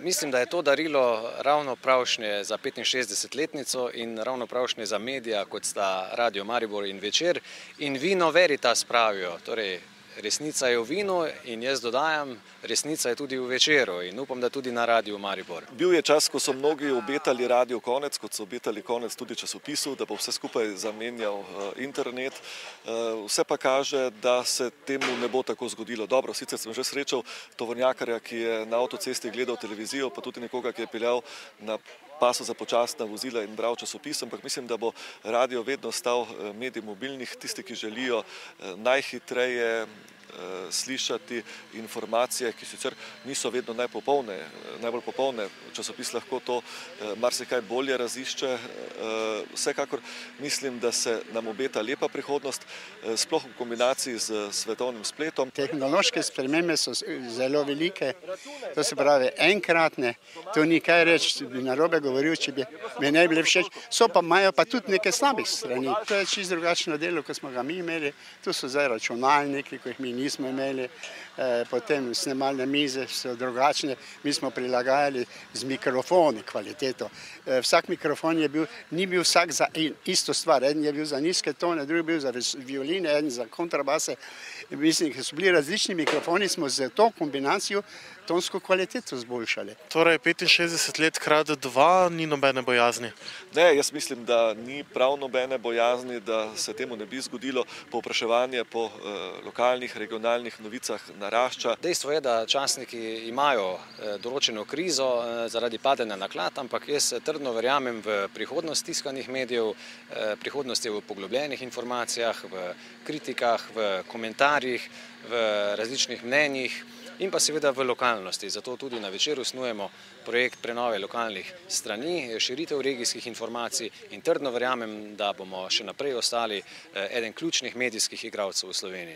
Mislim, da je to darilo ravno pravšnje za 65-letnico in ravno pravšnje za medija, kot sta Radio Maribor in Večer. In vino veritas pravijo, torej resnica je v vinu in jaz dodajam, resnica je tudi v Večeru in upam, da tudi na Radiu Maribor. Bil je čas, ko so mnogi obetali radio konec, kot so obetali konec tudi časopisov, da bo vse skupaj zamenjal internet. Vse pa kaže, da se temu ne bo tako zgodilo. Dobro, sicer sem že srečal tovornjakarja, ki je na avtocesti gledal televizijo, pa tudi nekoga, ki je peljal na pasu za počasna vozila in bral časopis, ampak mislim, da bo radio vedno stal medij mobilnih, tisti, ki želijo najhitreje slišati informacije, ki sicer niso vedno najbolj popolne. Časopis lahko to marsikaj bolje razišče. Vsekakor mislim, da se nam obeta lepa prihodnost, sploh v kombinaciji z svetovnim spletom. Tehnološke spremembe so zelo velike, to se pravi enkratne, to ni kaj reči, bi narobe govoril, če bi mi ne bili všeč. Imajo pa tudi nekaj slabih strani. To je čisto drugačno delo, kot smo ga mi imeli. Tu so zdaj računalniki, ko jih mi nismo imeli, potem snemalne mize so drugačne, mi smo prilagajali z mikrofoni kvaliteto. Vsak mikrofon ni bil vsak za isto stvar, eden je bil za nizke tone, drugi bil za violine, eden za kontrabase. Mislim, ker so bili različni mikrofoni, smo z to kombinacijo tonsko kvaliteto zboljšali. Torej 65 let krat 2 ni nobene bojazni? Ne, jaz mislim, da ni prav nobene bojazni, da se temu ne bi zgodilo. Povpraševanje po lokalnih, regionalnih novicah narašča. Dejstvo je, da časniki imajo določeno krizo zaradi padanja naklad, ampak jaz trdno verjamem v prihodnost tiskanih medijev, prihodnost je v poglobljenih informacijah, v kritikah, v komentarjih, v različnih mnenjih in pa seveda v lokalnosti. Zato tudi na Večeru snujemo projekt prenove lokalnih strani, širitev regijskih informacij in trdno verjamem, da bomo še naprej ostali eden ključnih medijskih igralcev v Sloveniji.